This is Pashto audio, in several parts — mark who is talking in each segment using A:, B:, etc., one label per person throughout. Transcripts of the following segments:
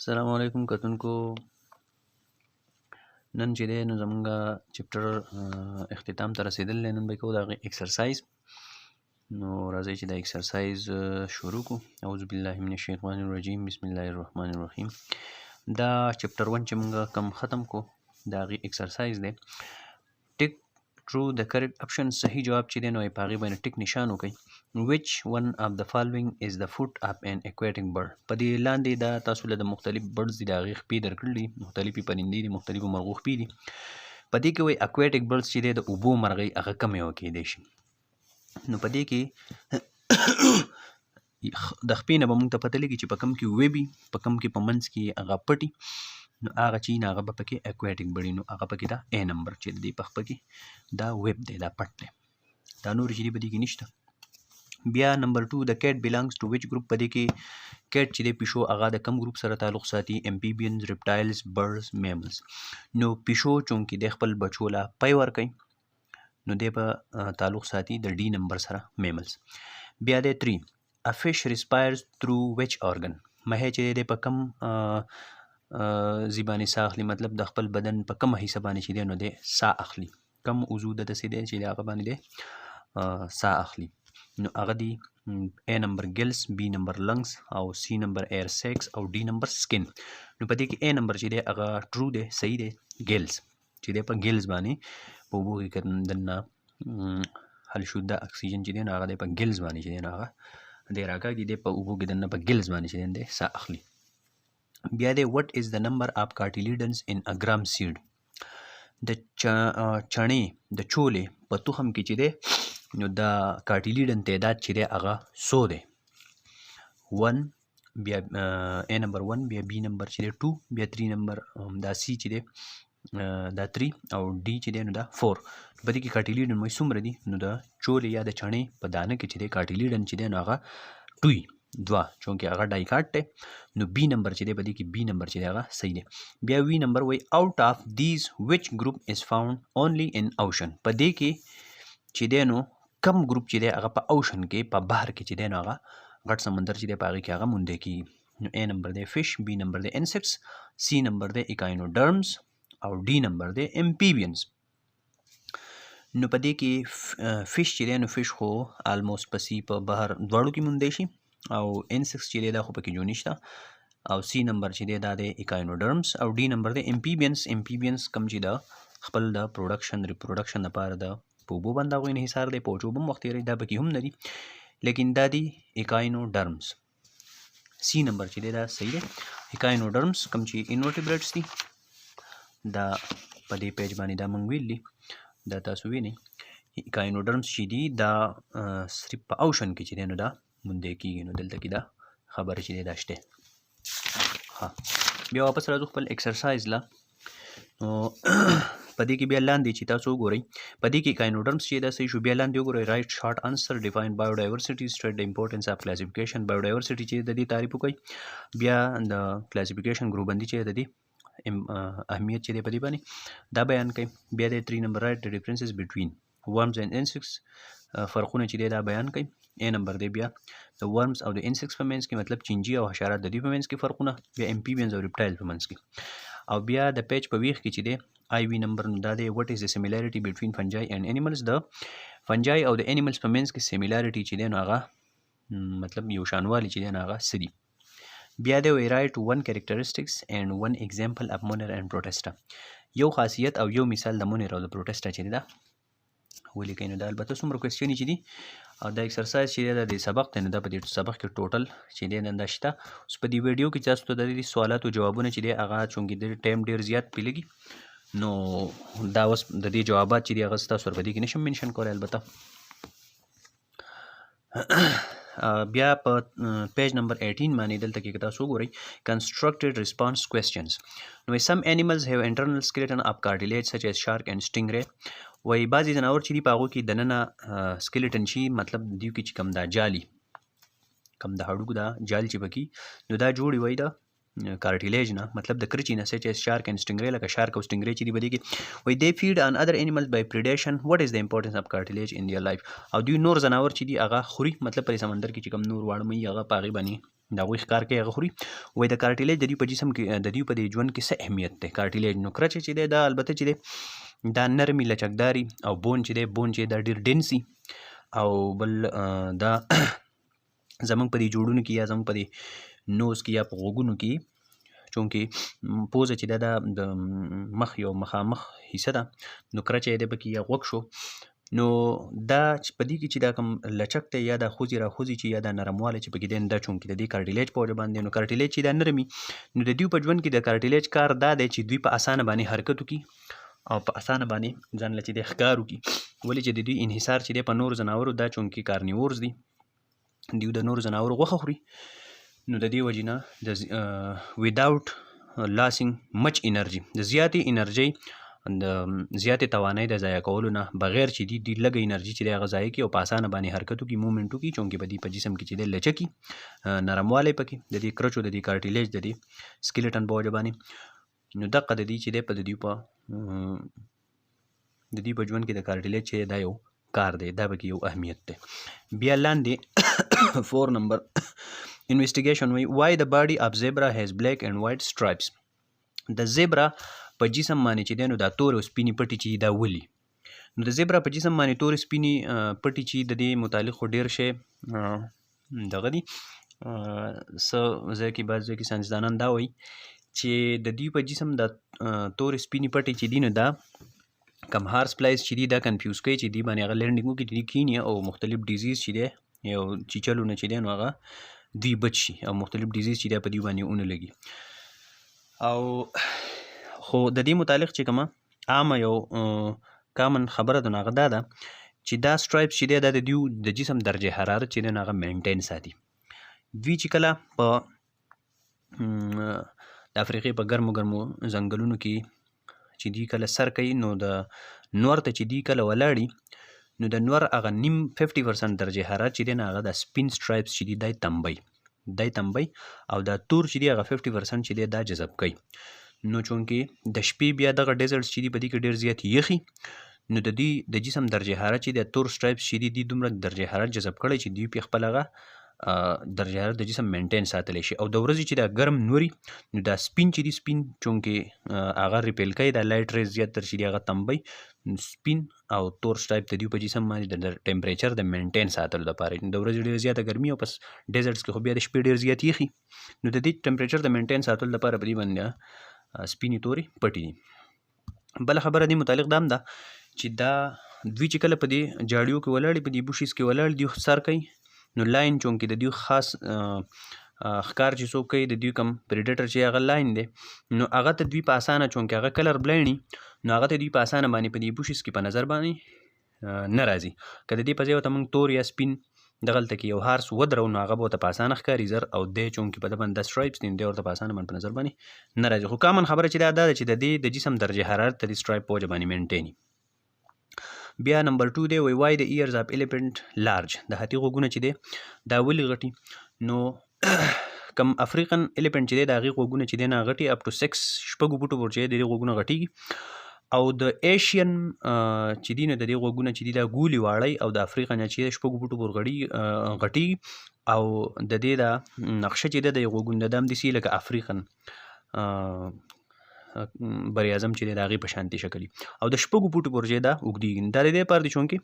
A: السلام علیکم کتونکو. نن چې دی نو زمونږ چپټر اختتام ته رسېدلی دی. نن به کوو د هغې ایکسرسایز. نو راځئ چې دا ایکسرسایز شروع کړو. اعوذ بالله من الشیطان الرجیم بسم الله الرحمن الرحیم. دا چپټر 1 چې مونږ کم ختم کو د هغې ایکسرسایز دی. ټیک ټرو د کریکټ اپشن صحیح جواب چې دی نو یې په هغې باندې ټیک نشان وکړئ. which one of the following is the foot of an aquatic bird. په دې لاندې دا تاسو له د مختلف برډز دي د هغې خپې درکړل دي، مختلفې پرندې دي، مختلفو مرغو خپې دي. په دې کې وایي اکویټک برډز چې دی د اوبو مرغۍ هغه کم یوه کیدی شي. نو په دې کې د خپې نه به مونږ ته پته لګي چې په کم کې ویبي، په کم کې په منځ کې هغه پټي، نو هغه چې هغه به پکې اکویټک برډ وي. نو هغه پکې دا A نمبر چې دی په خپه کې دا ویب دی، دا پټ دی. دا نور چې دی په دې کې نشته. بیا نمبر 2 د کیټ belongs to which group. په دې کې کیټ چې دی پیشو هغه د کم ګروپ سره تعلق ساتي؟ amphibians, reptiles, birds, mammals. نو پیشو چونکې د خپل بچو له پی ورکوي نو دی په تعلق ساتي د D نمبر سره mammals. بیا د 3 a fish respires through which organ. مهی چې دی په کم زبانې ساه اخلي، مطلب د خپل بدن په کم حصه باندې چې دی نو دی ساه اخلي. کم عضو د داسې دی چې د هغه باندې دی ساه اخلي. نو هغه دی A نمبر ګلز، B نمبر لنګز او C نمبر ایر سیکس او D نمبر سکن. نو په دې کې A نمبر چې دی هغه ټرو دی، صحیح دی. ګلز چې دی په ګلز باندې په اوبو کې دننه حل شده اکسیجن چې دی نو هغه دی په ګلز باندې چې دی نو هغه دی راکاږي، دی په اوبو کې دننه په ګلز باندې چې دی ساه اخلي. بیا دی what is the number of cartilagens in a gram seed. د چڼې د چولې په تخم کې چې دی نو دا کارټیلیډن تعداد چې دی هغه 100 دی. 1 بیا A نمبر 1 بیا B نمبر چې دی 2 بیا 3 نمبر دا C چې دی دا 3 او D چې دی نو دا 4. په دې کې کارټیلیډن مې څومره دي؟ نو د چولې یا د چڼې په دانه کې چې دی کارټیلیډن چې دی نو هغه 2 چونکې هغه ډایکاټ دی. نو B نمبر چې دی په دې کې B نمبر چې دی هغه صحیح دی. بیا وی نمبر وایي out of these which group is found only in ocean. په دې کې چې دی نو کم ګروپ چې دی هغه په اوشن کې په بحر کې چې دی نو هغه غټ سمندر چې دی په هغې کې هغه موندی کېږي. نو A نمبر دی فش، B نمبر دی انسیکټس، C نمبر دی ایکاینوډرمز او D نمبر دی امپیبینز. نو په دې کې فش چې دی نو فش خو آلموسټ په C په بحر دواړو کې موندی شي او انسیکټس چې دی دا خو پکې جو نشته او C نمبر چې دی دا دی ایکاینوډرمز او D نمبر دی امپیبینز. امپیبینز کم چې دا خپل د ریپروډکشن لپاره د په اوبو باندې هغوی انحصار دی، په اوچو به هم وخت تېروي، دا پکې هم نه دي، لیکن دا دی ایکاینوډرمز. C نمبر چې دی دا صحیح دی. ایکاینوډرمز کم چې انورټیبریټس دي دا په دې پیج باندې دا موږ ویل دي، دا تاسو وینئ. ایکاینوډرمز چې دي دا صرف په اوشن کې چې دی نو دا موندی کېږي. نو دلته کې دا خبره چې دی دا شته. ها بیا واپس راځو خپل ایکسرسایز له. نو په دې کې بیا لاندې چې تاسو وګورئ په دې کې ایکاینوډرمز چې دا صحیح شو. بیا لاندې وګورئ رایټ شارټ انسر ډیفاین بایوډایورسټي سټیټ د امپورټنس اف کلاسیفیکیشن. بایوډایورسټي چې د دې تعریف وکړئ، بیا د کلاسیفیکیشن ګروپبندي چې د دې اهمیت چې دی په دې باندې دا بیان کړئ. بیا د 3 نمبر رایټ د ډیفرنسز بټوین ورمز اینډ انسیکټس، فرقونه چې دی دا بیان کړئ. A نمبر دی بیا د ورمز او د انسیکټس په منځ کې، مطلب چینجي او حشرات د دې په منځ کې فرقونه، بیا امپیبینز او ریپټایل په منځ کې. او بیا د پیج په ویښ کې چې دی IV نمبر نو دا دی what is the similarity between fungi and animals. د فنجای او د انیملز په منځ کې سیمیلارټي چې دی نو هغه مطلب یو شانوالی چې دی نو هغه څه دي. بیا دی وی رایټ 1 characteristics and 1 example of monera and protista. یو خاصیت او یو مثال د مونیر او د پروټسټا چې دی دا ولیکئ. نو دا البته څومره کوېسچنې چې دي او دا ایکسرسایز چې دی دا د سبق دی نو دا په دې سبق کې ټوټل چې دی نن دا شته. اوس په دې ویډیو کې تاسو ته د دې سوالاتو جوابونه چې دی هغه چونکې د ټایم ډېر زیات پې لګي نو دا اوس د دې جوابات چې دی هغه ستاسو په دې کې نشم منشن کولی البته. بیا په پیج نمبر 18 باندې دلته کې تاسو وګورئ constructed response questions. نو some animals have internal skeleton of cartilage such as shark and stingray. وایي بعضې ځناور چې دي په هغو کې دننه سکلیټن شي، مطلب دوی کې چې کم دا جالي کم د هډوکو دا جال چې پکې نو دا جوړې وایي د کارټیلیج نه مطلب د کرچي نه چې شارک اینډ سټنګری لکه شارک او سټنګری چې دی بدی کې وای دی فیډ ان ادر انیملز بای پریډیشن واټ از د امپورټنس اف کارټیلیج ان دیयर لایف او دوی نور زناور چې دی هغه خوري مطلب په سمندر کې چې کوم نور واړه مې هغه پاغي باندې دا غوي ښکار کوي هغه خوري وای د کارټیلیج د دې په جسم کې د دې په ژوند کې څه اهمیت دی کارټیلیج نو کرچ چې دی دا البته چې دی دا نرمي لچکداري او بون چې دی بون چې دا ډیر ډینسي او بل دا زمونږ په دې جوړونو کې یا زمونږ په دې نوز کې یا په غوږونو کې چونکې پوزه چې دا د مخ یو مخامخ حصه ده نو کله چې دی پکې یا غوږ شو نو دا په دې کې چې دا کوم لچک دی یا دا خوځي را خوځي چې یا دا نرموالی چې پکې دی دا چونکې د دې کارټیلیج په وجه باندې نو کارټیلیج چې دا نرمي نو د دوی په ژوند کې د کارټیلیج کار دا دی چې دوی په اسانه باندې حرکت وکړي او په اسانه باندې ځان له چې دی ښکار وکړي ولې چې د دوی انحصار چې دی په نور ځناورو دا چونکې کارنیورز دي دوی د نور ځناورو غوښه خوري نو د دې وجې نه د without losing much energy د زیاتې انرژۍ د زیاتې توانایي د ضایع کولو نه بغیر چې دی لږه انرژي چې دی هغه ضایع کړي او په اسانه باندې حرکت وکړي مومنټ وکړي چونکې په دې په جسم کې چې دی لچکي نرموالی پکې د دې کرچو د دې کارټیلیج د دې سکیلټن په وجه باندې نو دقه د دې چې دی په د دې په ژوند کې د کارټیلیج چې دا یو کار دی دا پکې یو اهمیت دی بیا لاندې 4 نمبر انویسټیګیشن وی why the body of zebra has black and white stripes د زیبرا په جسم باندې چې دی نو دا تور او سپینې پټې چې دا ولي نو د زیبرا په جسم باندې تور سپینې پټې چې د دې متعلق خو ډیر شی دغه دي څه ځای کې بعض ځای کې ساینسدانان دا وایي چې د دوی په جسم د تور سپینې پټې چې دي نو دا کم هارس پلایز چې دي دا کنفیوز کوي چې دی باندې هغه لرنډینګ وکړي چې دی کینی او مختلف ډیزیز چې دی یو چیچلونه چې دی نو هغه دوی بچ شي او مختلف ډیزیز چې دی په دوی باندې ونه لګي او خو د دې متعلق چې کومه عامه یو کامن خبره ده نو هغه دا ده چې دا سټرایپس چې دی دا د دوی د جسم درجه حرارت چې دی نو هغه مینټین ساتي دوی چې کله په د افریقې په ګرمو ځنګلونو کې چې دی کله سر کوي نو د نور ته چې دی کله ولاړي نو د نور هغه نیم 50% درجه حرارت چې دی نه هغه د سپین سټرایپس چې دی دای تنبی او دا تور چې دی هغه 50% چې دی دا جذب کوي نو چونکې د شپې بیا دغه ډیزرټس چې دی په دې کې ډېر زیات یخي نو د دې د جسم درجه حرارت چې د تور سټرایپس چې دی دومره درجه حرارت جذب کړی چې دوی په خپل هغه درجه حرارت د جسم مینټین ساتلی شي او د ورځې چې دا ګرم نوري نو دا سپین چې دی سپین چونکې هغه ریپیل کوي دا لایټ ریز زیاتر چې دی هغه تنبی سپین او تور سټرایپ د دوی په جسم باندې د ټمپریچر د مینټین ساتلو لپاره د ورځې ډېره زیاته ګرمي او پس ډیزرټس کې خو بیا د شپې ډېر زیات یخي نو د دې ټمپریچر د مینټین ساتلو لپاره په دې باندې سپینې تورې پټې دي بله خبره دې متعلق دا هم ده چې دا دوی چې کله په دې جاړیو کې ولاړې په دې بوشیز کې ولاړ دوی سر کوي نو لاین چونکې د دوی خاص ښکار چې څوک کوي د دوی کوم پریډیټر چې هغه لاین دی نو هغه ته دوی په اسانه چونکې هغه کلر بلایڼي نو هغه ته دوی په اسانه باندې په دې بوشیز کې په نظر باندې نه راځي که د دې په ځای ورته موږ تور یا سپین دغلته کې یو هارس ودرو نو هغه به ورته په اسانه ښکاري زر او دی چونکې په ده باندې دا سټرایپس دي نو دی ورته په اسانه باندې په نظر باندې نه راځي خو کامن خبره چې دا ده چې د دې د جسم درجه حرارت د دې سټرایپ په وجه باندې مینټیني بیا نمبر 2 دی وی why the ears of elephant large د هاتي غوږونه چې دی دا ولې غټي نو کم افریقن الیفنټ چې دی د هغې غوږونه چې دی نه غټي اپ ټو 6 شپږو بوټو پورې چې دی د دې غوږونه غټېږي او د ایشین چې دی نو د دې غوږونه چې دي دا ګولي واړی او د افریقا نه چې شپږو بوټو پورې غټېږي او د دې دا نقشه چې دی د غوږونه د هم داسې لکه افریقن بر اعظم چې دی د هغې په شانتې شکل او د شپږو بوټو پورې دا اوږدېږي دا د دې لپاره دی چونکې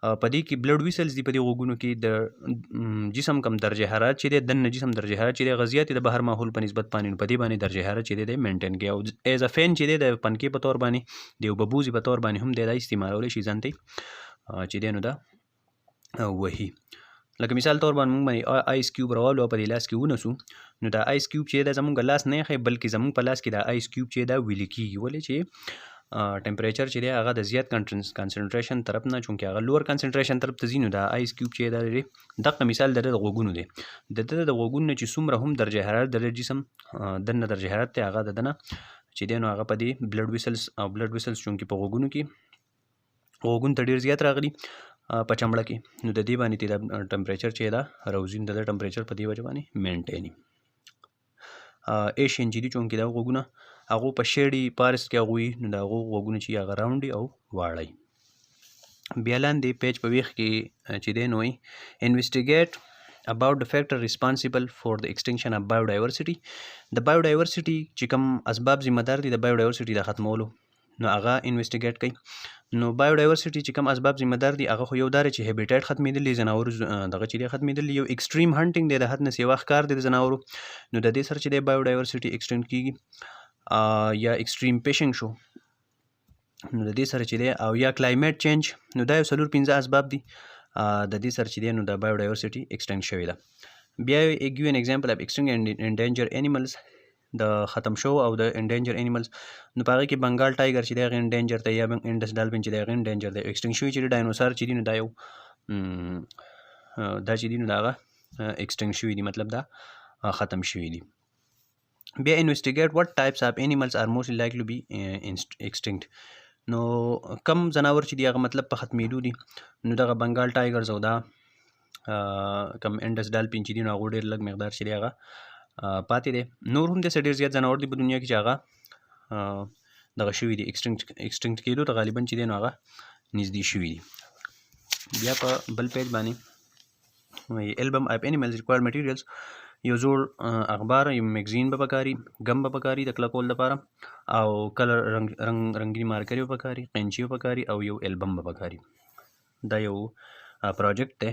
A: په دې کې بلډ ویسلز دي په دې غوږونو کې د جسم کم درجه حرارت چې دی دننه جسم درجه حرارت چې دی هغه زیات د بهر ماحول په نسبت باندې په دې باندې درجه حرارت چې دی مینټین کوي او ایز ا فین چې دی د پنکې په طور باندې د یو ببوزي په طور باندې هم دی دا استعمالولی شي ځان ته چې دی نو دا وهي لکه مثال طور باندې موږ باندې آیس کیوب راوالو په دې لاس کې ونسو نو دا آیس کیوب چې دا زموږ لاس نه ښایي بلکې زموږ په لاس کې دا آیس کیوب چې دا ویلې کېږي ولې چې ټمپریچر چې دی هغه د زیات کنسنټریشن طرف نه چونکې هغه لوور کنسنټریشن طرف ته ځي نو دا آیس کیوب چې دا دی دغه مثال د غوږونو دی د غوږونو نه چې څومره هم درجه حرارت د جسم دننه درجه حرارت دی هغه د دنه چې دی نو هغه په دې بلډ ویسلز چونکې په غوږونو کې غوږونو ته ډېر زیات راغلي په چمړه کې نو د دې باندې د ټمپریچر چې دا روزي د ټمپریچر په دې وجه باندې مینټیني ایشین چې دي چونکې دا غوږونه هغو په شیډي پارس کې هغوی نو د هغو غوږونه چې هغه راونډي او واړی. بیا لاندې پیج په ویښ کې چې دی نو انویسټیګیټ about the factor responsible for the extinction of biodiversity. د biodiversity چې کوم اسباب ذمہ دار دي د biodiversity د ختمولو نو هغه انویسټیګیټ کوي. نو biodiversity چې کوم اسباب ذمہ دار دي هغه خو یو دار چې هیبیټیټ ختمېدل دي زناورو دغه چې دی ختمېدل یو ایکسټریم هانټینګ دی د حد نه سیوا ښکار دی د زناورو نو د دې سره چې دی biodiversity extend کیږي یا ایکسټریم فیشنګ شو نو د دې سره چې دی او یا کلایمیټ چینج نو دا یو 4-5 اسباب دي د دې سره چې دی نو د biodiversity extend شوې ده. بیا give an example of extinct and endangered animals د ختم شو او د endangered animals نو په هغې کې بنګال ټایګر چې دی هغه endangered دی یا انډس ډالفین چې دی هغه endangered دی. extinct شوي چې دی ډاینوسار چې دي نو دا یو دا چې دي نو دا هغه extinct شوي دي مطلب دا ختم شوي دي. بیا investigate what types of animals are most likely to be extinct. نو کم ځناور چې دی هغه مطلب په ختمېدو دي نو دغه بنګال ټایګرز او دا کم انډس ډالفین چې دي نو هغو ډېر لږ مقدار چې دی هغه پاتې دی. نور هم داسې ډېر زیات ځناور دي په دنیا کې چې هغه دغه شوي دي ایکسټینکټ کېدو ته غالبا چې دی نو هغه نږدې شوي دي. بیا په بل پیج باندې البم اف انیملز ریکوایرډ میټیریلز یو زوړ اخبار یو میګزین به پکاري ګم به پکاري د کلکول لپاره او کلر رنګینی مارکر به پکاري قینچي به پکاري او یو البم به پکاري. دا یو پروجیکټ دی.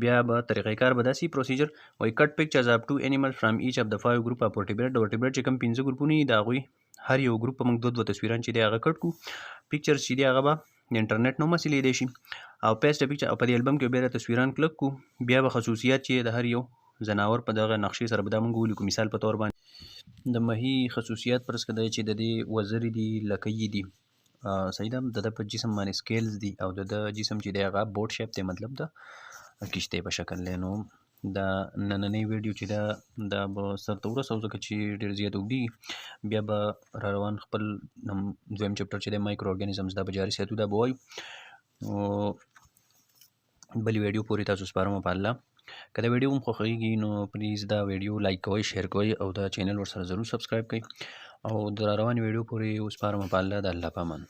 A: بیا به طریقې کار به داسې پروسیجر وایي کټ پکچرز اف 2 انیمل فرام ایچ اف د 5 ګروپ اف ورټیبریټ د ورټیبریټ چې کوم 5 ګروپونه دي د هغوی هر یو ګروپ په موږ 2 تصویران چې دی هغه کټ کړو. پکچرز چې دی هغه به د انټرنیټ نه هم لیدلی شي او پیسټ پکچر او په دې البم کې بیا د تصویران کلک کړو. بیا به خصوصیات چې د هر یو ځناور په دغه نقشې سره به دا موږ ولیکو. مثال په تور باندې د مهي خصوصیات فرض کړه چې د دې وزرې دي لکۍ دي صحیح ده د په جسم باندې سکیلز دي او د جسم چې دی هغه بوټ شیپ دی مطلب د کشتۍ په شکل دی. نو دا نننۍ ویډیو چې دا به سرته ورسوو ځکه چې ډېر زیات اوږدېږي. بیا به را روان خپل دویم چپټر چې دی مایکرو ارګانیزمز دا به جاري ساتو دا به وایو. بلې ویډیو پورې تاسو سپارم په الله. که دا ویډیو هم خوښیږي نو پلیز دا ویډیو لایک کوئ شیر کوئ او دا چینل ورسره ضرور سبسکرایب کوئ او د را روانې ویډیو پورې وسپارم په الله د الله په امان.